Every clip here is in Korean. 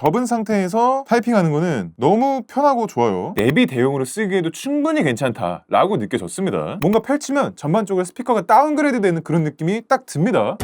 접은 상태에서 타이핑하는 거는 너무 편하고 좋아요. 내비 대용으로 쓰기에도 충분히 괜찮다라고 느껴졌습니다. 뭔가 펼치면 전반적으로 스피커가 다운그레이드 되는 그런 느낌이 딱 듭니다.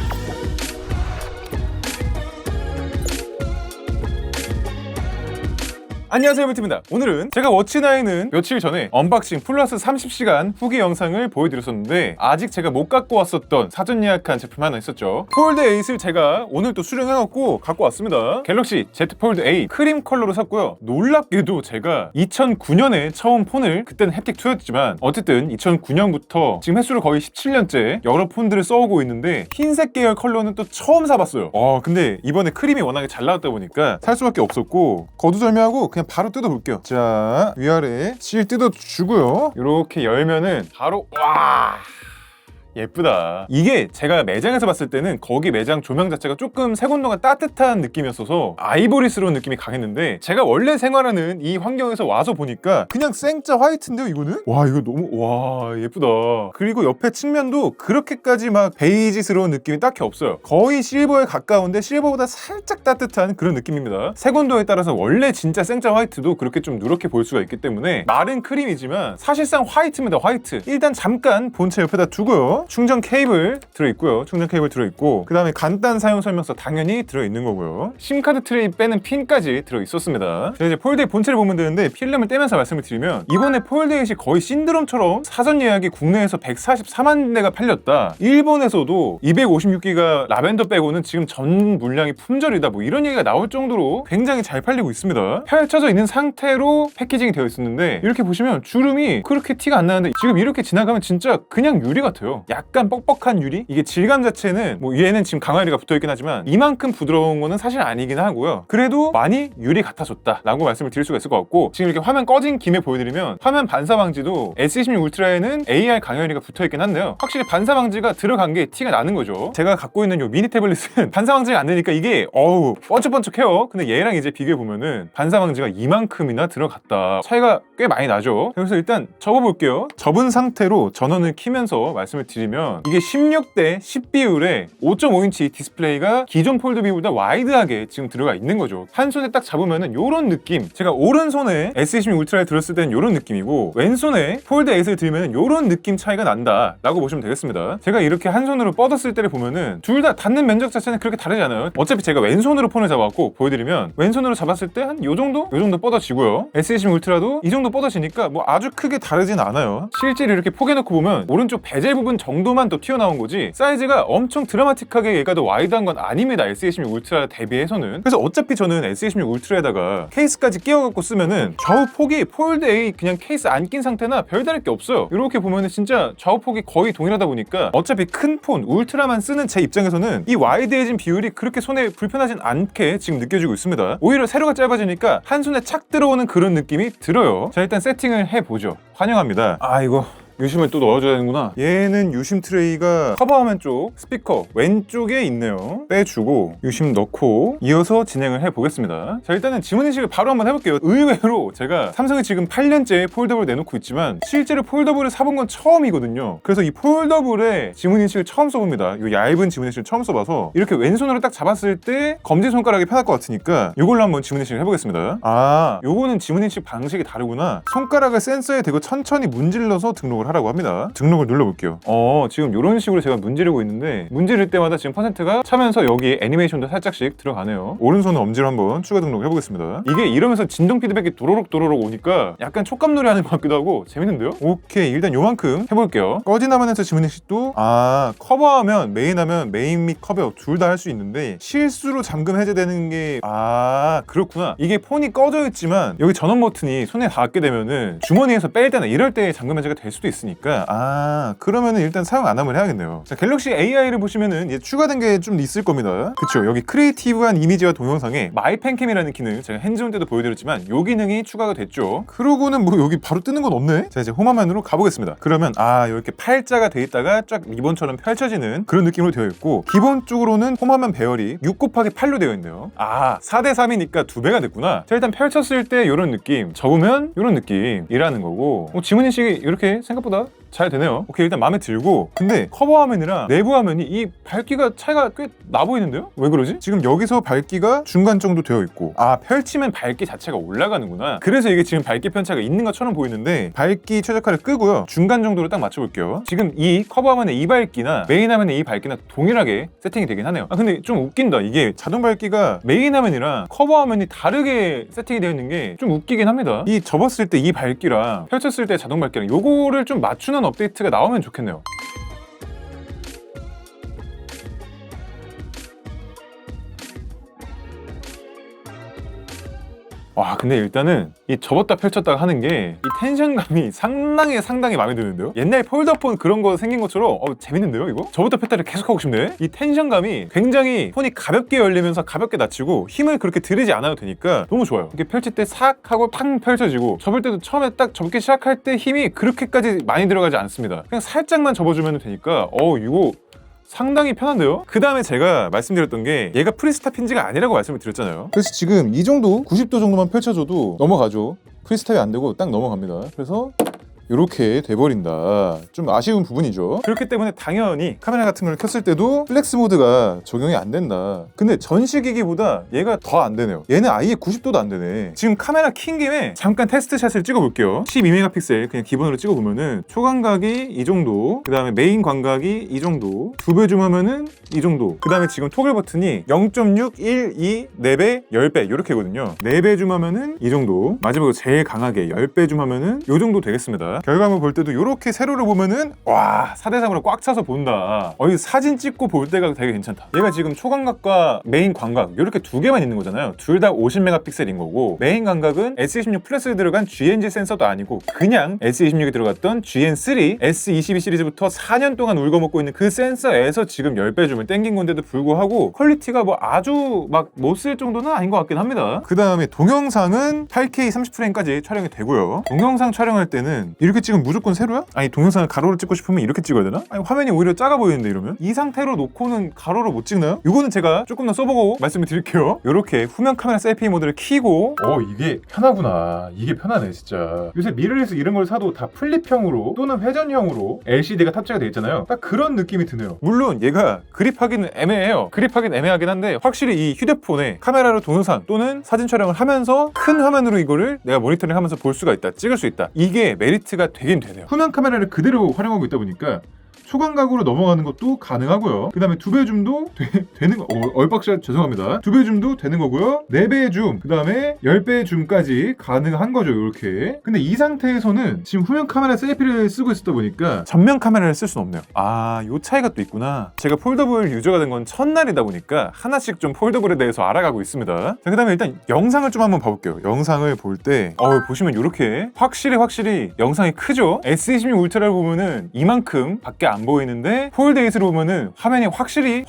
안녕하세요, 뷰티입니다. 오늘은 제가 워치9은 며칠 전에 언박싱 플러스 30시간 후기 영상을 보여드렸었는데 아직 제가 못 갖고 왔었던 사전 예약한 제품 하나 있었죠. 폴드 8을 제가 오늘 또 수령해갖고 갖고 왔습니다. 갤럭시 Z 폴드 8 크림 컬러로 샀고요. 놀랍게도 제가 2009년에 처음 폰을, 그때는 햅틱 2였지만 어쨌든 2009년부터 지금 횟수를 거의 17년째 여러 폰들을 써오고 있는데 흰색 계열 컬러는 또 처음 사봤어요. 근데 이번에 크림이 워낙에 잘 나왔다 보니까 살 수밖에 없었고, 거두절미하고 그냥 바로 뜯어볼게요. 자, 위아래 실 뜯어주고요. 이렇게 열면은 바로 와, 예쁘다. 이게 제가 매장에서 봤을 때는 거기 매장 조명 자체가 조금 색온도가 따뜻한 느낌이었어서 아이보리스러운 느낌이 강했는데, 제가 원래 생활하는 이 환경에서 와서 보니까 그냥 생짜 화이트인데요, 이거는? 와, 이거 너무, 와, 예쁘다. 그리고 옆에 측면도 그렇게까지 막 베이지스러운 느낌이 딱히 없어요. 거의 실버에 가까운데 실버보다 살짝 따뜻한 그런 느낌입니다. 색온도에 따라서 원래 진짜 생짜 화이트도 그렇게 좀 누렇게 보일 수가 있기 때문에 마른 크림이지만 사실상 화이트입니다, 화이트. 일단 잠깐 본체 옆에다 두고요. 충전 케이블 들어있고요. 충전 케이블 들어있고, 그 다음에 간단 사용 설명서 당연히 들어있는 거고요. 심카드 트레이 빼는 핀까지 들어있었습니다. 제가 이제 폴드의 본체를 보면 되는데, 필름을 떼면서 말씀을 드리면 이번에 폴드 8이 거의 신드롬처럼 사전 예약이 국내에서 144만 대가 팔렸다. 일본에서도 256기가 라벤더 빼고는 지금 전 물량이 품절이다, 뭐 이런 얘기가 나올 정도로 굉장히 잘 팔리고 있습니다. 펼쳐져 있는 상태로 패키징이 되어 있었는데, 이렇게 보시면 주름이 그렇게 티가 안 나는데 지금 이렇게 지나가면 진짜 그냥 유리 같아요. 약간 뻑뻑한 유리? 이게 질감 자체는 뭐 얘는 지금 강화유리가 붙어있긴 하지만 이만큼 부드러운 거는 사실 아니긴 하고요. 그래도 많이 유리 같아졌다 라고 말씀을 드릴 수가 있을 것 같고, 지금 이렇게 화면 꺼진 김에 보여드리면 화면 반사 방지도 S26 울트라에는 AR 강화유리가 붙어있긴 한데요, 확실히 반사 방지가 들어간 게 티가 나는 거죠. 제가 갖고 있는 요 미니 태블릿은 반사 방지가 안 되니까 이게 번쩍번쩍해요. 근데 얘랑 이제 비교해보면은 반사 방지가 이만큼이나 들어갔다. 차이가 꽤 많이 나죠. 그래서 일단 접어볼게요. 접은 상태로 전원을 키면서 말씀을 드리면 이게 16대 10 비율의 5.5인치 디스플레이가 기존 폴드 B보다 와이드하게 지금 들어가 있는 거죠. 한 손에 딱 잡으면은 요런 느낌, 제가 오른손에 S26 울트라를 들었을 때는 요런 느낌이고 왼손에 폴드 8을 들면은 요런 느낌 차이가 난다 라고 보시면 되겠습니다. 제가 이렇게 한 손으로 뻗었을 때를 보면은 둘 다 닿는 면적 자체는 그렇게 다르지 않아요. 어차피 제가 왼손으로 폰을 잡았고 보여드리면 왼손으로 잡았을 때 한 요정도 뻗어지고요. S26 울트라도 이 정도 뻗어지니까 뭐 아주 크게 다르진 않아요. 실제로 이렇게 포개놓고 보면 오른쪽 베젤 부분 정도만 더 튀어나온 거지 사이즈가 엄청 드라마틱하게 얘가 더 와이드한 건 아닙니다, S26 울트라 대비해서는. 그래서 어차피 저는 S26 울트라에다가 케이스까지 끼워갖고 쓰면은 좌우 폭이 폴드 8 그냥 케이스 안 낀 상태나 별다를 게 없어요. 이렇게 보면은 진짜 좌우 폭이 거의 동일하다 보니까 어차피 큰 폰 울트라만 쓰는 제 입장에서는 이 와이드해진 비율이 그렇게 손에 불편하진 않게 지금 느껴지고 있습니다. 오히려 세로가 짧아지니까 한 손에 착 들어오는 그런 느낌이 들어요. 자, 일단 세팅을 해보죠. 환영합니다. 이거 유심을 또 넣어줘야 되는구나. 얘는 유심 트레이가 커버화면 쪽 스피커 왼쪽에 있네요. 빼주고 유심 넣고 이어서 진행을 해보겠습니다. 자, 일단은 지문인식을 바로 한번 해볼게요. 의외로 제가 삼성이 지금 8년째 폴더블을 내놓고 있지만 실제로 폴더블을 사본 건 처음이거든요. 그래서 이 폴더블에 지문인식을 처음 써봅니다. 이 얇은 지문인식을 처음 써봐서 이렇게 왼손으로 딱 잡았을 때 검지손가락이 편할 것 같으니까 이걸로 한번 지문인식을 해보겠습니다. 요거는 지문인식 방식이 다르구나. 손가락을 센서에 대고 천천히 문질러서 등록을 하라고 합니다. 등록을 눌러볼게요. 지금 이런 식으로 제가 문지르고 있는데 문지를 때마다 지금 퍼센트가 차면서 여기 애니메이션도 살짝씩 들어가네요. 오른손 엄지로 한번 추가 등록을 해보겠습니다. 이게 이러면서 진동 피드백이 도로록 오니까 약간 촉감놀이 하는 것 같기도 하고 재밌는데요? 오케이, 일단 요만큼 해볼게요. 꺼진 화면에서 지문인식도 커버하면 메인 및 커버 둘 다 할 수 있는데 실수로 잠금 해제되는 게 그렇구나. 이게 폰이 꺼져 있지만 여기 전원 버튼이 손에 닿게 되면은 주머니에서 뺄 때나 이럴 때 잠금 해제가 될 수도 있으니까 그러면은 일단 사용 안 하면 해야겠네요. 자, 갤럭시 AI를 보시면은 이제 추가된 게 좀 있을 겁니다. 그쵸, 여기 크리에이티브한 이미지와 동영상에 마이 펜캠이라는 기능, 제가 핸즈온 때도 보여드렸지만 요 기능이 추가가 됐죠. 그러고는 뭐 여기 바로 뜨는 건 없네. 자, 이제 홈화면으로 가보겠습니다. 그러면 이렇게 팔자가 돼 있다가 쫙 리본처럼 펼쳐지는 그런 느낌으로 되어 있고, 기본적으로는 홈화면 배열이 6:8로 되어 있네요. 4:3이니까 2배가 됐구나. 자, 일단 펼쳤을 때 이런 느낌, 접으면 이런 느낌이라는 거고, 지문인식이 이렇게 생각보다 잘 되네요. 오케이, 일단 마음에 들고. 근데 커버 화면이랑 내부 화면이 이 밝기가 차이가 꽤 나 보이는데요? 왜 그러지? 지금 여기서 밝기가 중간 정도 되어 있고, 아, 펼치면 밝기 자체가 올라가는구나. 그래서 이게 지금 밝기 편차가 있는 것처럼 보이는데, 밝기 최적화를 끄고요, 중간 정도로 딱 맞춰볼게요. 지금 이 커버 화면의 이 밝기나 메인 화면의 이 밝기나 동일하게 세팅이 되긴 하네요. 아, 근데 좀 웃긴다. 이게 자동 밝기가 메인 화면이랑 커버 화면이 다르게 세팅이 되어 있는 게 좀 웃기긴 합니다. 이 접었을 때 이 밝기랑 펼쳤을 때 자동 밝기랑 요거를 좀 맞추는 업데이트가 나오면 좋겠네요. 와, 근데 일단은 이 접었다 펼쳤다 하는 게 이 텐션감이 상당히 마음에 드는데요? 옛날 폴더폰 그런 거 생긴 것처럼 재밌는데요, 이거? 접었다 폈다를 계속 하고 싶네? 이 텐션감이 굉장히 폰이 가볍게 열리면서 가볍게 닫히고 힘을 그렇게 들이지 않아도 되니까 너무 좋아요. 이렇게 펼칠 때 싹 하고 팡 펼쳐지고, 접을 때도 처음에 딱 접기 시작할 때 힘이 그렇게까지 많이 들어가지 않습니다. 그냥 살짝만 접어주면 되니까 이거 상당히 편한데요? 그 다음에 제가 말씀드렸던 게 얘가 프리스탑 힌지가 아니라고 말씀을 드렸잖아요. 그래서 지금 이 정도 90도 정도만 펼쳐줘도 넘어가죠. 프리스탑이 안 되고 딱 넘어갑니다. 그래서 이렇게 돼버린다. 좀 아쉬운 부분이죠. 그렇기 때문에 당연히 카메라 같은 걸 켰을 때도 플렉스 모드가 적용이 안 된다. 근데 전시기기보다 얘가 더 안 되네요. 얘는 아예 90도도 안 되네. 지금 카메라 킨 김에 잠깐 테스트샷을 찍어볼게요. 12메가픽셀 그냥 기본으로 찍어보면은 초광각이 이 정도, 그 다음에 메인 광각이 이 정도, 2배 줌하면은 이 정도, 그 다음에 지금 토글 버튼이 0.6, 1, 2, 4배, 10배 이렇게거든요. 4배 줌하면은 이 정도, 마지막으로 제일 강하게 10배 줌하면은 이 정도 되겠습니다. 결과물 볼 때도 이렇게 세로를 보면은 와, 4대3으로 꽉 차서 본다. 이 사진 찍고 볼 때가 되게 괜찮다. 얘가 지금 초광각과 메인 광각 이렇게 두 개만 있는 거잖아요. 둘 다 50메가픽셀인 거고, 메인 광각은 S26 플러스에 들어간 GNG 센서도 아니고 그냥 S26에 들어갔던 GN3 S22 시리즈부터 4년 동안 울거먹고 있는 그 센서에서 지금 10배 줌을 땡긴 건데도 불구하고 퀄리티가 뭐 아주 막 못 쓸 정도는 아닌 것 같긴 합니다. 그 다음에 동영상은 8K 30프레임까지 촬영이 되고요. 동영상 촬영할 때는 이렇게 찍으면 무조건 세로야? 아니, 동영상을 가로로 찍고 싶으면 이렇게 찍어야 되나? 아니, 화면이 오히려 작아 보이는데 이러면? 이 상태로 놓고는 가로로 못 찍나요? 이거는 제가 조금 더 써보고 말씀을 드릴게요. 이렇게 후면 카메라 셀피 모드를 켜고, 이게 편하구나. 이게 편하네 진짜. 요새 미러리스 이런 걸 사도 다 플립형으로 또는 회전형으로 LCD가 탑재가 돼 있잖아요. 딱 그런 느낌이 드네요. 물론 얘가 그립하기는 애매해요. 그립하긴 애매하긴 한데 확실히 이 휴대폰에 카메라로 동영상 또는 사진 촬영을 하면서 큰 화면으로 이거를 내가 모니터링 하면서 볼 수가 있다, 찍을 수 있다. 이게 메리트가 되긴 되네요. 후면 카메라를 그대로 활용하고 있다 보니까 초광각으로 넘어가는 것도 가능하고요. 그 다음에 2배 줌도 되는 거, 얼박샷 죄송합니다. 2배 줌도 되는 거고요. 4배 줌, 그 다음에 10배 줌까지 가능한 거죠, 이렇게. 근데 이 상태에서는 지금 후면 카메라 셀피를 쓰고 있었다 보니까 전면 카메라를 쓸 수는 없네요. 요 차이가 또 있구나. 제가 폴더블 유저가 된 건 첫날이다 보니까 하나씩 좀 폴더블에 대해서 알아가고 있습니다. 자, 그 다음에 일단 영상을 좀 한번 봐볼게요. 영상을 볼 때 보시면 이렇게 확실히 영상이 크죠? S26 울트라를 보면은 이만큼 밖에 안 보이는데 폴드 8으로 보면은 화면이 확실히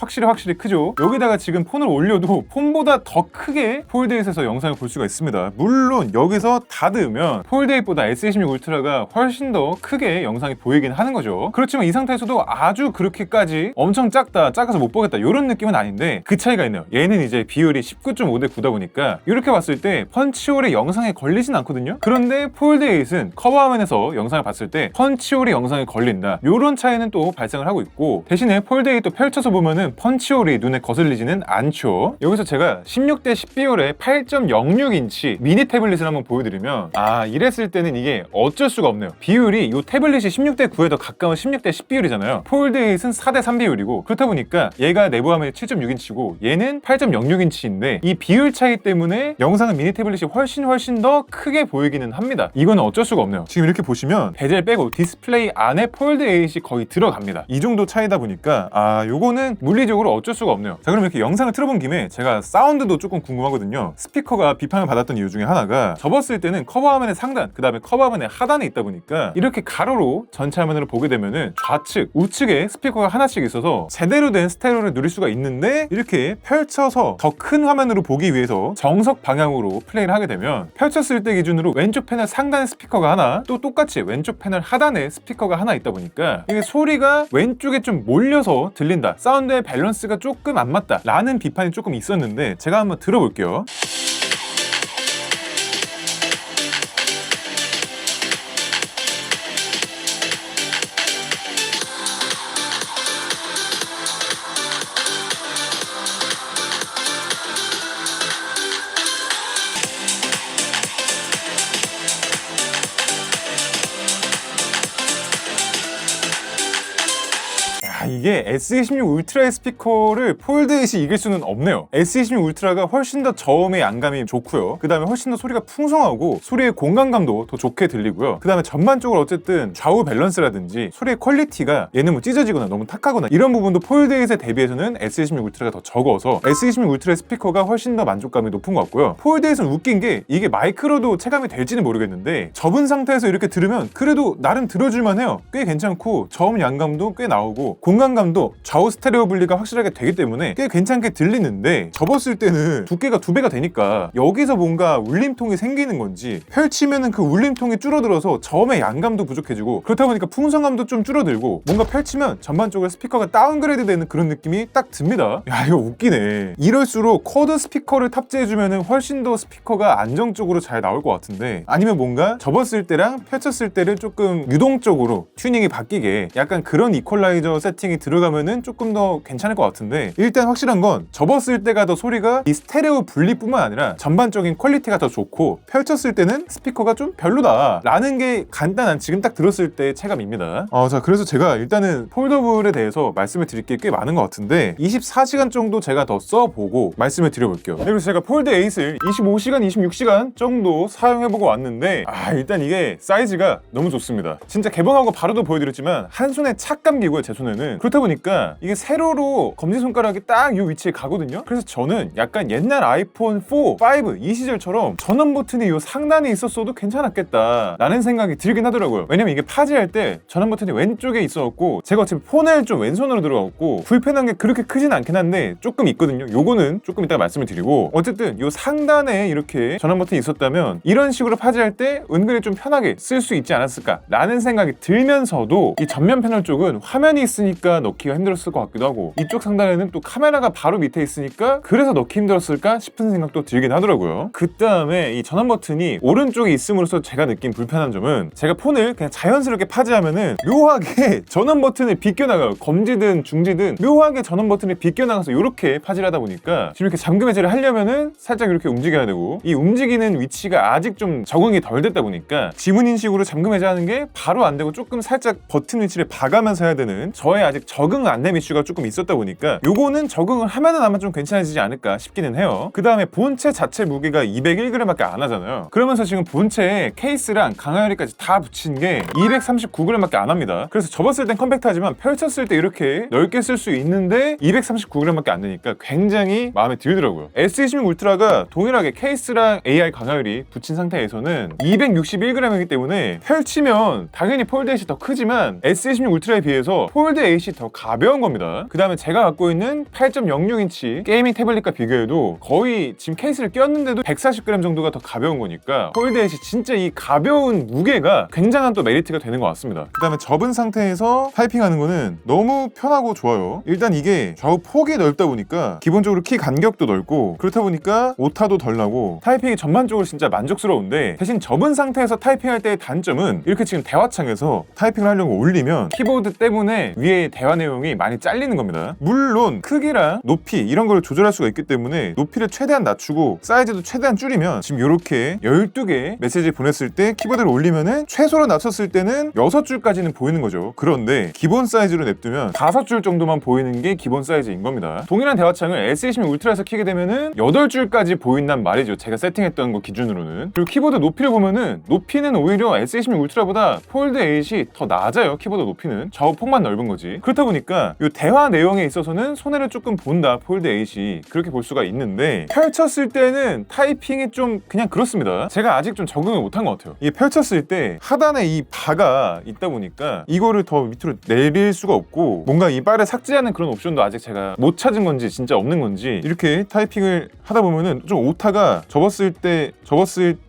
크죠. 여기다가 지금 폰을 올려도 폰보다 더 크게 폴드 8에서 영상을 볼 수가 있습니다. 물론 여기서 닫으면 폴드 8보다 S26 울트라가 훨씬 더 크게 영상이 보이긴 하는 거죠. 그렇지만 이 상태에서도 아주 그렇게까지 엄청 작아서 못 보겠다 이런 느낌은 아닌데 그 차이가 있네요. 얘는 이제 비율이 19.5대 9다 보니까 이렇게 봤을 때 펀치홀이 영상에 걸리진 않거든요. 그런데 폴드 8은 커버 화면에서 영상을 봤을 때 펀치홀이 영상에 걸린다, 이런 차이는 또 발생을 하고 있고, 대신에 폴드 8도 펼쳐서 보면은 펀치홀이 눈에 거슬리지는 않죠. 여기서 제가 16대 10비율의 8.06인치 미니 태블릿을 한번 보여드리면 이랬을 때는 이게 어쩔 수가 없네요. 비율이 이 태블릿이 16대 9에 더 가까운 16대 10비율이잖아요. 폴드 8은 4대 3 비율이고, 그렇다 보니까 얘가 내부 화면이 7.6인치고 얘는 8.06인치인데 이 비율 차이 때문에 영상은 미니 태블릿이 훨씬 더 크게 보이기는 합니다. 이거는 어쩔 수가 없네요. 지금 이렇게 보시면 베젤 빼고 디스플레이 안에 폴드 8이 거의 들어갑니다. 이 정도 차이다 보니까 요거는 물리적으로 어쩔 수가 없네요. 자, 그럼 이렇게 영상을 틀어본 김에 제가 사운드도 조금 궁금하거든요. 스피커가 비판을 받았던 이유 중에 하나가 접었을 때는 커버 화면의 상단, 그 다음에 커버 화면의 하단에 있다 보니까 이렇게 가로로 전체 화면으로 보게 되면은 좌측, 우측에 스피커가 하나씩 있어서 제대로 된 스테레오를 누릴 수가 있는데, 이렇게 펼쳐서 더 큰 화면으로 보기 위해서 정석 방향으로 플레이를 하게 되면 펼쳤을 때 기준으로 왼쪽 패널 상단에 스피커가 하나, 또 똑같이 왼쪽 패널 하단에 스피커가 하나 있다 보니까 이게 소리가 왼쪽에 좀 몰려서 들린다, 사운드의 밸런스가 조금 안 맞다 라는 비판이 조금 있었는데, 제가 한번 들어볼게요. 이게 S26 울트라의 스피커를 폴드 8이 이길 수는 없네요. S26 울트라가 훨씬 더 저음의 양감이 좋고요. 그 다음에 훨씬 더 소리가 풍성하고 소리의 공간감도 더 좋게 들리고요. 그 다음에 전반적으로 어쨌든 좌우 밸런스라든지 소리의 퀄리티가 얘는 뭐 찢어지거나 너무 탁하거나 이런 부분도 폴드 8에 대비해서는 S26 울트라가 더 적어서 S26 울트라의 스피커가 훨씬 더 만족감이 높은 것 같고요. 폴드 8은 웃긴 게 이게 마이크로도 체감이 될지는 모르겠는데 접은 상태에서 이렇게 들으면 그래도 나름 들어줄만 해요. 꽤 괜찮고 저음 양감도 꽤 나오고 공간감도 좌우 스테레오 분리가 확실하게 되기 때문에 꽤 괜찮게 들리는데 접었을 때는 두께가 2배가 되니까 여기서 뭔가 울림통이 생기는 건지 펼치면은 그 울림통이 줄어들어서 저음의 양감도 부족해지고 그렇다 보니까 풍성감도 좀 줄어들고 뭔가 펼치면 전반적으로 스피커가 다운그레이드 되는 그런 느낌이 딱 듭니다. 야, 이거 웃기네. 이럴수록 쿼드 스피커를 탑재해주면은 훨씬 더 스피커가 안정적으로 잘 나올 것 같은데 아니면 뭔가 접었을 때랑 펼쳤을 때를 조금 유동적으로 튜닝이 바뀌게 약간 그런 이퀄라이저 세팅이 들어가면은 조금 더 괜찮을 것 같은데 일단 확실한 건 접었을 때가 더 소리가 이 스테레오 분리뿐만 아니라 전반적인 퀄리티가 더 좋고 펼쳤을 때는 스피커가 좀 별로다 라는 게 간단한 지금 딱 들었을 때의 체감입니다. 자, 그래서 제가 일단은 폴더블에 대해서 말씀을 드릴 게 꽤 많은 것 같은데 24시간 정도 제가 더 써보고 말씀을 드려볼게요. 그리고 제가 폴드 8을 25시간, 26시간 정도 사용해보고 왔는데 일단 이게 사이즈가 너무 좋습니다. 진짜 개봉하고 바로도 보여드렸지만 한 손에 착 감기고요, 제 손에는. 그렇다 보니까 이게 세로로 검지손가락이 딱 이 위치에 가거든요. 그래서 저는 약간 옛날 아이폰 4, 5 이 시절처럼 전원 버튼이 이 상단에 있었어도 괜찮았겠다 라는 생각이 들긴 하더라고요. 왜냐면 이게 파지할 때 전원 버튼이 왼쪽에 있어갖고 제가 어차피 폰을 좀 왼손으로 들어갔고 불편한 게 그렇게 크진 않긴 한데 조금 있거든요. 요거는 조금 이따가 말씀을 드리고 어쨌든 요 상단에 이렇게 전원 버튼이 있었다면 이런 식으로 파지할 때 은근히 좀 편하게 쓸 수 있지 않았을까 라는 생각이 들면서도 이 전면 패널 쪽은 화면이 있으니까 넣기가 힘들었을 것 같기도 하고 이쪽 상단에는 또 카메라가 바로 밑에 있으니까 그래서 넣기 힘들었을까 싶은 생각도 들긴 하더라고요. 그 다음에 이 전원 버튼이 오른쪽에 있음으로써 제가 느낀 불편한 점은 제가 폰을 그냥 자연스럽게 파지하면은 묘하게 전원 버튼을 비껴나가요. 검지든 중지든 묘하게 전원 버튼이 비껴나가서 이렇게 파지를 하다 보니까 지금 이렇게 잠금 해제를 하려면은 살짝 이렇게 움직여야 되고 이 움직이는 위치가 아직 좀 적응이 덜 됐다 보니까 지문 인식으로 잠금 해제하는 게 바로 안 되고 조금 살짝 버튼 위치를 봐가면서 해야 되는 저의 아직 적응 안됨 이슈가 조금 있었다 보니까 요거는 적응을 하면은 아마 좀 괜찮아지지 않을까 싶기는 해요. 그 다음에 본체 자체 무게가 201g밖에 안 하잖아요. 그러면서 지금 본체에 케이스랑 강하열이까지 다 붙인 게 239g밖에 안 합니다. 그래서 접었을 땐 컴팩트하지만 펼쳤을 때 이렇게 넓게 쓸 수 있는데 239g밖에 안 되니까 굉장히 마음에 들더라고요. S26 울트라가 동일하게 케이스랑 AR 강하열이 붙인 상태에서는 261g이기 때문에 펼치면 당연히 폴드 8이 더 크지만 S26 울트라에 비해서 폴드 8이 더 가벼운 겁니다. 그 다음에 제가 갖고 있는 8.06인치 게이밍 태블릿과 비교해도 거의 지금 케이스를 꼈는데도 140g 정도가 더 가벼운 거니까 폴드 8이 진짜 이 가벼운 무게가 굉장한 또 메리트가 되는 것 같습니다. 그 다음에 접은 상태에서 타이핑하는 거는 너무 편하고 좋아요. 일단 이게 좌우 폭이 넓다 보니까 기본적으로 키 간격도 넓고 그렇다 보니까 오타도 덜 나고 타이핑이 전반적으로 진짜 만족스러운데 대신 접은 상태에서 타이핑할 때의 단점은 이렇게 지금 대화창에서 타이핑을 하려고 올리면 키보드 때문에 위에 대화 내용이 많이 잘리는 겁니다. 물론 크기랑 높이 이런 걸 조절할 수가 있기 때문에 높이를 최대한 낮추고 사이즈도 최대한 줄이면 지금 이렇게 12개 메시지 보냈을 때 키보드를 올리면은 최소로 낮췄을 때는 6줄까지는 보이는 거죠. 그런데 기본 사이즈로 냅두면 5줄 정도만 보이는 게 기본 사이즈인 겁니다. 동일한 대화창을 S26 울트라에서 키게 되면은 8줄까지 보인단 말이죠. 제가 세팅했던 거 기준으로는. 그리고 키보드 높이를 보면은 높이는 오히려 S26 울트라보다 폴드 8이 더 낮아요. 키보드 높이는 좌우 폭만 넓은 거지. 그렇다 보니까 이 대화 내용에 있어서는 손해를 조금 본다 폴드 8이 그렇게 볼 수가 있는데 펼쳤을 때는 타이핑이 좀 그냥 그렇습니다. 제가 아직 좀 적응을 못한 것 같아요. 이게 펼쳤을 때 하단에 이 바가 있다 보니까 이거를 더 밑으로 내릴 수가 없고 뭔가 이 바를 삭제하는 그런 옵션도 아직 제가 못 찾은 건지 진짜 없는 건지 이렇게 타이핑을 하다 보면은 좀 오타가 접었을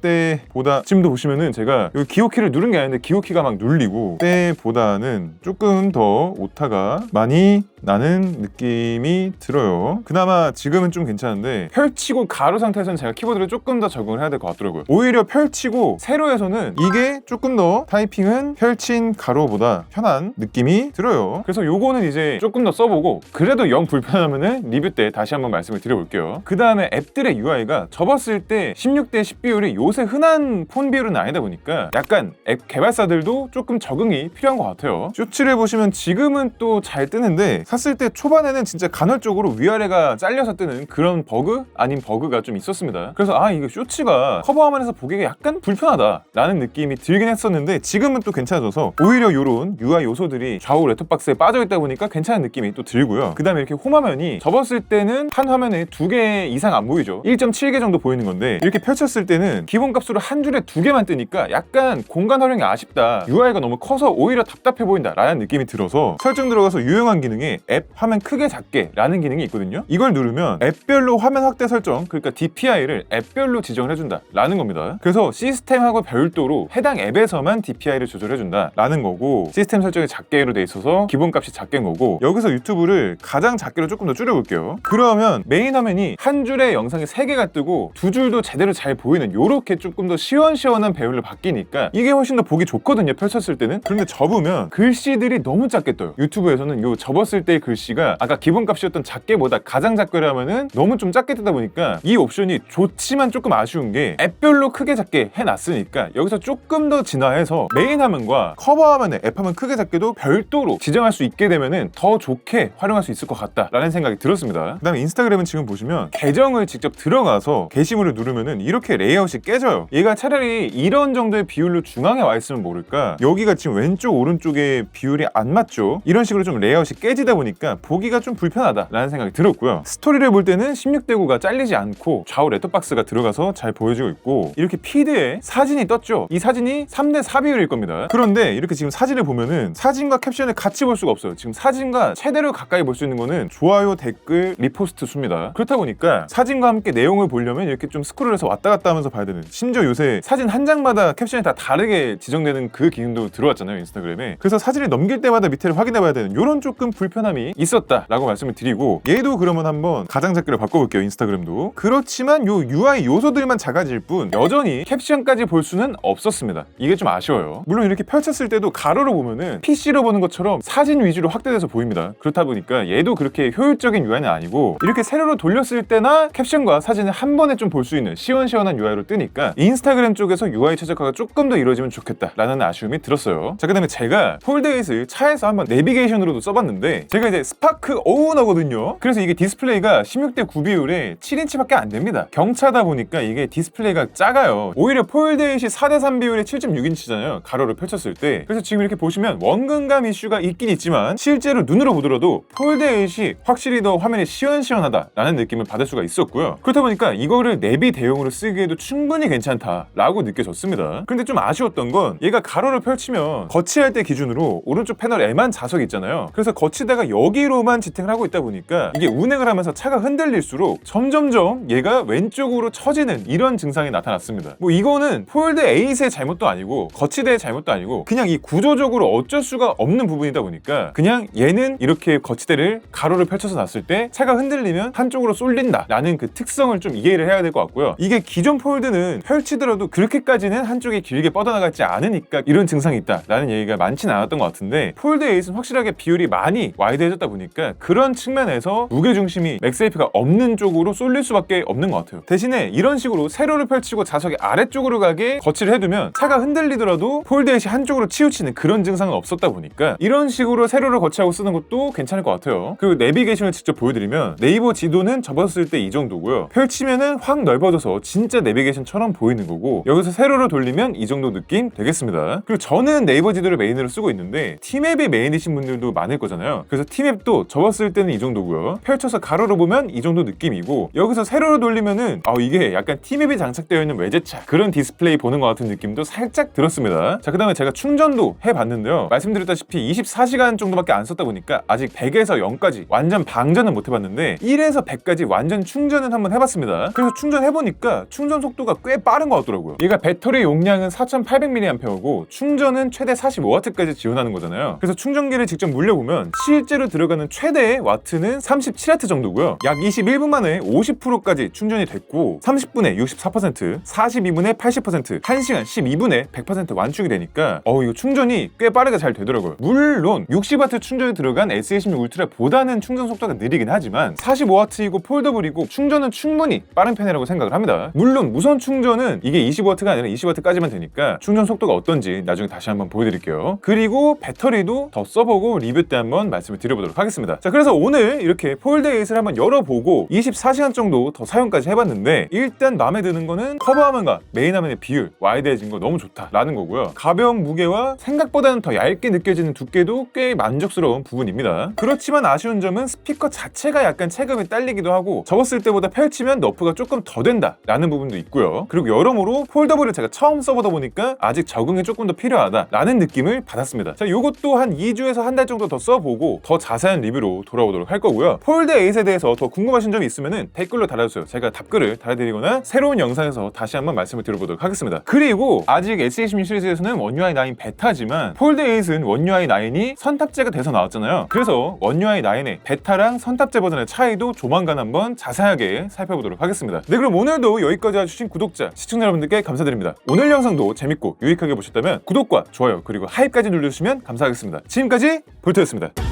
때보다 지금도 보시면은 제가 여기 기호키를 누른 게 아닌데 기호키가 막 눌리고 때보다는 조금 더 오타가 많이 라는 느낌이 들어요. 그나마 지금은 좀 괜찮은데 펼치고 가로 상태에서는 제가 키보드를 조금 더 적응을 해야 될 것 같더라고요. 오히려 펼치고 세로에서는 이게 조금 더 타이핑은 펼친 가로보다 편한 느낌이 들어요. 그래서 요거는 이제 조금 더 써보고 그래도 영 불편하면은 리뷰 때 다시 한번 말씀을 드려볼게요. 그 다음에 앱들의 UI가 접었을 때 16대 10 비율이 요새 흔한 폰 비율은 아니다 보니까 약간 앱 개발사들도 조금 적응이 필요한 것 같아요. 쇼츠를 보시면 지금은 또 잘 뜨는데 샀을 때 초반에는 진짜 간헐적으로 위아래가 잘려서 뜨는 그런 버그 아닌 버그가 좀 있었습니다. 그래서 이거 쇼츠가 커버 화면에서 보기가 약간 불편하다 라는 느낌이 들긴 했었는데 지금은 또 괜찮아져서 오히려 이런 UI 요소들이 좌우 랩톱박스에 빠져있다 보니까 괜찮은 느낌이 또 들고요. 그 다음에 이렇게 홈화면이 접었을 때는 한 화면에 2개 이상 안 보이죠. 1.7개 정도 보이는 건데 이렇게 펼쳤을 때는 기본값으로 한 줄에 2개만 뜨니까 약간 공간 활용이 아쉽다, UI가 너무 커서 오히려 답답해 보인다 라는 느낌이 들어서 설정 들어가서 유용한 기능에 앱 화면 크게 작게 라는 기능이 있거든요. 이걸 누르면 앱별로 화면 확대 설정, 그러니까 DPI를 앱별로 지정을 해준다 라는 겁니다. 그래서 시스템하고 별도로 해당 앱에서만 DPI를 조절해준다 라는 거고, 시스템 설정이 작게로 돼 있어서 기본값이 작게인 거고, 여기서 유튜브를 가장 작게로 조금 더 줄여볼게요. 그러면 메인 화면이 한 줄에 영상이 3개가 뜨고 2줄도 제대로 잘 보이는 요렇게 조금 더 시원시원한 배열로 바뀌니까 이게 훨씬 더 보기 좋거든요, 펼쳤을 때는. 그런데 접으면 글씨들이 너무 작게 떠요. 유튜브에서는 요 접었을 때의 글씨가 아까 기본값이었던 작게보다 가장 작게라면은 너무 좀 작게 뜨다 보니까 이 옵션이 좋지만 조금 아쉬운 게 앱별로 크게 작게 해놨으니까 여기서 조금 더 진화해서 메인 화면과 커버 화면에 앱 화면 크게 작게도 별도로 지정할 수 있게 되면은 더 좋게 활용할 수 있을 것 같다라는 생각이 들었습니다. 그 다음에 인스타그램은 지금 보시면 계정을 직접 들어가서 게시물을 누르면은 이렇게 레이아웃이 깨져요. 얘가 차라리 이런 정도의 비율로 중앙에 와 있으면 모를까, 여기가 지금 왼쪽 오른쪽에 비율이 안 맞죠. 이런 식으로 좀 레이아웃이 깨지다 보니까 보기가 좀 불편하다라는 생각이 들었고요. 스토리를 볼 때는 16대 9가 잘리지 않고 좌우 렛터박스가 들어가서 잘 보여지고 있고, 이렇게 피드에 사진이 떴죠. 이 사진이 3대 4 비율일 겁니다. 그런데 이렇게 지금 사진을 보면은 사진과 캡션을 같이 볼 수가 없어요. 지금 사진과 최대로 가까이 볼 수 있는 거는 좋아요, 댓글, 리포스트 수입니다. 그렇다 보니까 사진과 함께 내용을 보려면 이렇게 좀 스크롤해서 왔다 갔다 하면서 봐야 되는, 심지어 요새 사진 한 장마다 캡션이 다 다르게 지정되는 그 기능도 들어왔잖아요, 인스타그램에. 그래서 사진을 넘길 때마다 밑에를 확인해 봐야 되는 이런 조금 불편함이 있었다라고 말씀을 드리고, 얘도 그러면 한번 가장 작게로 바꿔볼게요, 인스타그램도. 그렇지만 요 UI 요소들만 작아질 뿐 여전히 캡션까지 볼 수는 없었습니다. 이게 좀 아쉬워요. 물론 이렇게 펼쳤을 때도 가로로 보면은 PC로 보는 것처럼 사진 위주로 확대돼서 보입니다. 그렇다 보니까 얘도 그렇게 효율적인 UI는 아니고, 이렇게 세로로 돌렸을 때나 캡션과 사진을 한 번에 좀 볼 수 있는 시원시원한 UI로 뜨니까 인스타그램 쪽에서 UI 최적화가 조금 더 이루어지면 좋겠다라는 아쉬움이 들었어요. 자, 그 다음에 제가 폴드8을 차에서 한번 내비게이션으로도 써봤는데, 제가 이제 스파크 오너거든요. 그래서 이게 디스플레이가 16대 9 비율에 7인치밖에 안 됩니다. 경차다 보니까 이게 디스플레이가 작아요. 오히려 폴드8이 4대 3 비율에 7.6인치잖아요, 가로를 펼쳤을 때. 그래서 지금 이렇게 보시면 원근감 이슈가 있긴 있지만 실제로 눈으로 보더라도 폴드8이 확실히 더 화면이 시원시원하다라는 느낌을 받을 수가 있었고요. 그렇다 보니까 이거를 내비 대용으로 쓰기에도 충분히 괜찮다라고 느껴졌습니다. 근데 좀 아쉬웠던 건 얘가 가로를 펼치면 거치할 때 기준으로 오른쪽 패널에만 자석이 있잖아요. 그래서 거치대가 여기로만 지탱을 하고 있다 보니까 이게 운행을 하면서 차가 흔들릴수록 점점점 얘가 왼쪽으로 처지는 이런 증상이 나타났습니다. 뭐 이거는 폴드8의 잘못도 아니고 거치대의 잘못도 아니고 그냥 이 구조적으로 어쩔 수가 없는 부분이다 보니까 그냥 얘는 이렇게 거치대를 가로를 펼쳐서 놨을 때 차가 흔들리면 한쪽으로 쏠린다 라는 그 특성을 좀 이해를 해야 될 것 같고요. 이게 기존 폴드는 펼치더라도 그렇게까지는 한쪽이 길게 뻗어나가지 않으니까 이런 증상이 있다 라는 얘기가 많지는 않았던 것 같은데, 폴드8은 확실하게 비율이 많이 와이드해졌다 보니까 그런 측면에서 무게중심이 맥세이프가 없는 쪽으로 쏠릴 수밖에 없는 것 같아요. 대신에 이런 식으로 세로를 펼치고 좌석이 아래쪽으로 가게 거치를 해두면 차가 흔들리더라도 폴드8이 한쪽으로 치우치는 그런 증상은 없었다 보니까 이런 식으로 세로를 거치하고 쓰는 것도 괜찮을 것 같아요. 그리고 내비게이션을 직접 보여드리면 네이버 지도는 접었을 때 이 정도고요. 펼치면은 확 넓어져서 진짜 내비게이션처럼 보이는 거고, 여기서 세로로 돌리면 이 정도 느낌 되겠습니다. 그리고 저는 네이버 지도를 메인으로 쓰고 있는데 티맵이 메인이신 분들도 많을 거잖아요. 그래서 티맵도 접었을 때는 이 정도고요. 펼쳐서 가로로 보면 이 정도 느낌이고, 여기서 세로로 돌리면은 이게 약간 티맵이 장착되어 있는 외제차 그런 디스플레이 보는 것 같은 느낌도 살짝 들었습니다. 자, 그 다음에 제가 충전도 해봤는데요. 말씀드렸다시피 24시간 정도밖에 안 썼다 보니까 아직 100에서 0까지 완전 방전은 못 해봤는데 1에서 100까지 완전 충전은 한번 해봤습니다. 그래서 충전해보니까 충전 속도가 꽤 빠른 것 같더라고요. 얘가 배터리 용량은 4800mAh고 충전은 최대 45W까지 지원하는 거잖아요. 그래서 충전기를 직접 물려보면 실제로 들어가는 최대의 와트는 37W 정도고요. 약 21분 만에 50%까지 충전이 됐고 30분에 64%, 42분에 80%, 1시간 12분에 100% 완충이 되니까 이거 충전이 꽤 빠르게 잘 되더라고요. 물론 60W 충전이 들어간 S26 울트라보다는 충전 속도가 느리긴 하지만 45W이고 폴더블이고 충전은 충분히 빠른 편이라고 생각을 합니다. 물론 무선 충전은 이게 20W가 아니라 20W까지만 되니까 충전 속도가 어떤지 나중에 다시 한번 보여드릴게요. 그리고 배터리도 더 써보고 리뷰 때 한번 말씀을 드려보도록 하겠습니다. 자, 그래서 오늘 이렇게 폴드8을 한번 열어보고 24시간 정도 더 사용까지 해봤는데 일단 마음에 드는 거는 커버 화면과 메인 화면의 비율, 와이드해진 거 너무 좋다라는 거고요. 가벼운 무게와 생각보다는 더 얇게 느껴지는 두께도 꽤 만족스러운 부분입니다. 그렇지만 아쉬운 점은 스피커 자체가 약간 체급이 딸리기도 하고 접었을 때보다 펼치면 너프가 조금 더 된다라는 부분도 있고요. 그리고 여러모로 폴더블을 제가 처음 써보다 보니까 아직 적응이 조금 더 필요하다라는 느낌을 받았습니다. 자, 요것도 한 2주에서 한 달 정도 더 써보고 더 자세한 리뷰로 돌아오도록 할 거고요. 폴드8에 대해서 더 궁금하신 점이 있으면 댓글로 달아주세요. 제가 답글을 달아드리거나 새로운 영상에서 다시 한번 말씀을 드려보도록 하겠습니다. 그리고 아직 S26 시리즈에서는 One UI 9 베타지만 폴드8은 One UI 9이 선탑재가 돼서 나왔잖아요. 그래서 One UI 9의 베타랑 선탑재 버전의 차이도 조만간 한번 자세하게 살펴보도록 하겠습니다. 네, 그럼 오늘도 여기까지 와주신 구독자, 시청자 여러분들께 감사드립니다. 오늘 영상도 재밌고 유익하게 보셨다면 구독과 좋아요 그리고 하이까지 눌러주시면 감사하겠습니다. 지금까지 볼트였습니다.